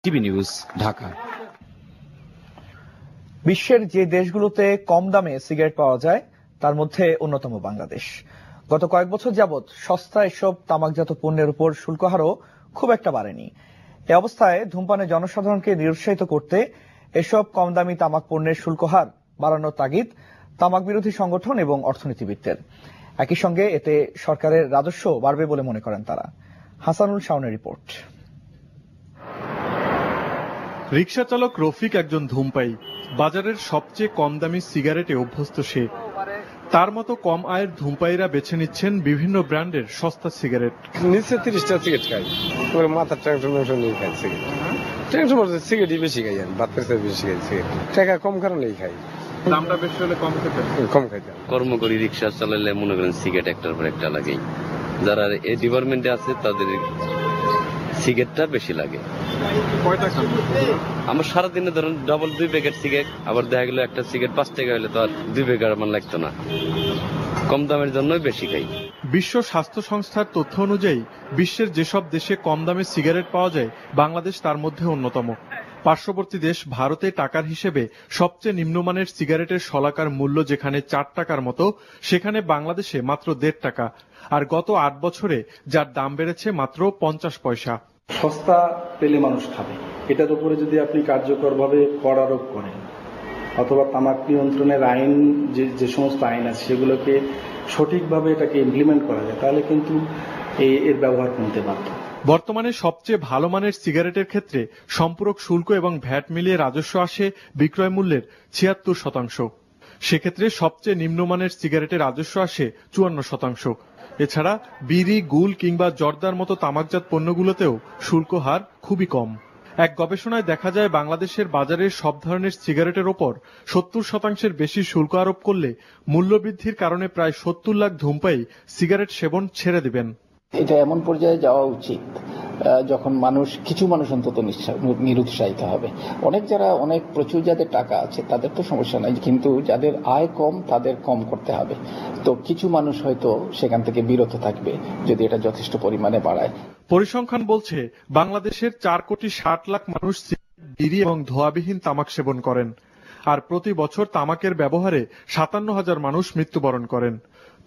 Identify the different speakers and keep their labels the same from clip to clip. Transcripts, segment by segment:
Speaker 1: TV news, Dhaka.
Speaker 2: বিশ্বের যে দেশগুলোতে কম দামে সিগারেট পাওয়া যায় তার মধ্যে অন্যতম বাংলাদেশ। গত কয়েক বছর যাবৎ সস্তা এসব তামাকজাত পণ্যের উপর শুল্ক হারও খুব একটা বাড়েনি। এ অবস্থায় ধূমপানের জনসাধারণকে নিরুৎসাহিত করতে এসব কম দামি তামাক পণ্যের শুল্ক হার বাড়ানোর তাগিদ তামাক বিরোধী সংগঠন এবং অর্থনীতিবিদদের। একই সঙ্গে এতে সরকারের রাজস্ব বাড়বে বলে মনে করেন তারা। হাসানুল শাওনের রিপোর্ট।
Speaker 3: রিকশা চালক রফিক একজন ধূমপায়ী। বাজারের সবচেয়ে কম দামি সিগারেটে অভ্যস্ত সে। তার মতো কম আয়ের ধূমপায়ীরা বেছে নিচ্ছেন বিভিন্ন ব্র্যান্ডের সস্তা সিগারেট।
Speaker 4: নিচে 30টা সিগারেট খাই, মাথার ট্যাংশন নিয়ে খাই সিগারেট। ট্যাংশন সিগারেটই বেশি খাই, ভাত খেতে বেশি খাই সিগারেট। টাকা কম কারণেই খাই।
Speaker 3: দামটা বেশি হলে কম খেতে
Speaker 4: কম খাইতে।
Speaker 5: কর্ম করি, রিক্সা চালালে মনে করেন সিগারেট একটার পর একটা লাগেই। যারা এই ডিপার্টমেন্টে আছে তাদের সিগারেটটা বেশি লাগে।
Speaker 3: কয়টা খান?
Speaker 5: আমার সারাদিনে ধরুন ডাবল 2 প্যাকেট সিগারেট, আবার দেখা গেল একটা সিগারেট 5 টাকা হলে তো আর 2 প্যাকেট আমার লাগতো না। কম দামের জন্যই বেশি খাই।
Speaker 3: বিশ্ব স্বাস্থ্য সংস্থার তথ্য অনুযায়ী বিশ্বের যেসব দেশে কম দামে সিগারেট পাওয়া যায় বাংলাদেশ তার মধ্যে অন্যতম। পার্শ্ববর্তী দেশ ভারতে টাকার হিসেবে সবচেয়ে নিম্নমানের সিগারেটের শলাকার মূল্য যেখানে 4 টাকার মতো, সেখানে বাংলাদেশে মাত্র 1.5 টাকা। আর গত 8 বছরে যার দাম বেড়েছে মাত্র 50 পয়সা।
Speaker 6: সস্তা পেলে মানুষ খাবে, এটার উপরে যদি আপনি কার্যকরভাবে কর আরোপ করেন অথবা তামাক নিয়ন্ত্রণের আইন যে সমস্ত আইন আছে সেগুলোকে সঠিকভাবে এটাকে ইমপ্লিমেন্ট করা যায়, তাহলে কিন্তু এর ব্যবহার কমতে বাধ্য।
Speaker 3: বর্তমানে সবচেয়ে ভালো মানের সিগারেটের ক্ষেত্রে সম্পূরক শুল্ক এবং ভ্যাট মিলিয়ে রাজস্ব আসে বিক্রয় মূল্যের 76%। সেক্ষেত্রে সবচেয়ে নিম্নমানের সিগারেটের রাজস্ব আসে 54%। এছাড়া বিড়ি, গুল কিংবা জর্দার মতো তামাকজাত পণ্যগুলোতেও শুল্ক হার খুবই কম। এক গবেষণায় দেখা যায় বাংলাদেশের বাজারে সব ধরনের সিগারেটের ওপর 70%-এর বেশি শুল্ক আরোপ করলে মূল্যবৃদ্ধির কারণে প্রায় 70 লাখ ধূমপায়ী সিগারেট সেবন ছেড়ে দিবেন।
Speaker 7: এটা এমন পর্যায়ে যাওয়া উচিত যখন কিছু মানুষ অন্তত নিরুৎসাহিত হবে। অনেক প্রচুর যাদের টাকা আছে তাদের তো সমস্যা নাই, কিন্তু যাদের আয় কম তাদের কম করতে হবে। তো কিছু মানুষ হয়তো সেখান থেকে বিরত থাকবে যদি এটা যথেষ্ট পরিমাণে বাড়ায়।
Speaker 3: পরিসংখ্যান বলছে বাংলাদেশের 4,60,00,000 মানুষ বিড়ি এবং ধোঁয়াবিহীন তামাক সেবন করেন, আর প্রতি বছর তামাকের ব্যবহারে 57,000 মানুষ মৃত্যুবরণ করেন।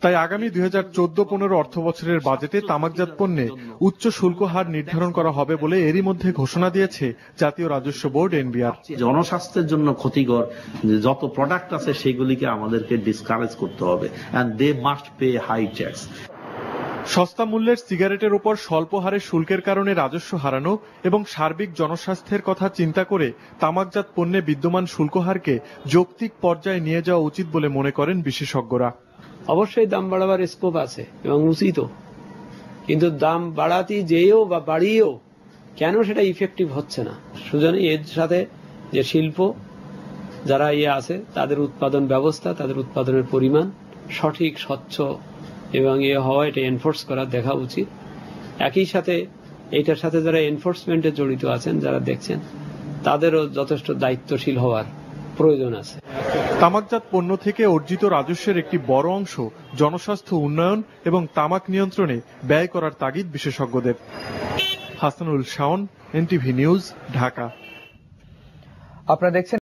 Speaker 3: তাই আগামী 2014-15 অর্থ বছরের বাজেটে তামাকজাত পণ্যে উচ্চ শুল্ক হার নির্ধারণ করা হবে বলে এরই মধ্যে ঘোষণা দিয়েছে জাতীয় রাজস্ব বোর্ড এনবিআর।
Speaker 8: জনস্বাস্থ্যের জন্য ক্ষতিকর যত প্রোডাক্ট আছে সেগুলিকে আমাদেরকে ডিসকারেজ করতে হবে, and they must pay high tax.
Speaker 3: সস্তা মূল্যের সিগারেটের উপর স্বল্প হারে শুল্কের কারণে রাজস্ব হারানো এবং সার্বিক জনস্বাস্থ্যের কথা চিন্তা করে তামাকজাত পণ্যে বিদ্যমান শুল্ক হারকে যৌক্তিক পর্যায়ে নিয়ে যাওয়া উচিত বলে মনে করেন বিশেষজ্ঞরা।
Speaker 9: অবশ্যই দাম বাড়াবার স্কোপ আছে এবং উচিত, কিন্তু দাম বাড়াতে যেও বা বাড়িয়েও কেন সেটা ইফেক্টিভ হচ্ছে না। সুতরাং এর সাথে যে শিল্প যারা আছে তাদের উৎপাদন ব্যবস্থা, তাদের উৎপাদনের পরিমাণ সঠিক, স্বচ্ছ এবং হওয়া, এটা এনফোর্স করা দেখা উচিত। একই সাথে এইটার সাথে যারা এনফোর্সমেন্টে জড়িত আছেন, যারা দেখছেন, তাদেরও যথেষ্ট দায়িত্বশীল হওয়ার প্রয়োজন আছে।
Speaker 3: তামাকজাত পণ্য থেকে অর্জিত রাজস্বের একটি বড় অংশ জনস্বাস্থ্য উন্নয়ন এবং তামাক নিয়ন্ত্রণে ব্যয় করার তাগিদ বিশেষজ্ঞদের। Hasanul Shaon, NTV news, Dhaka.
Speaker 2: আপনারা দেখছেন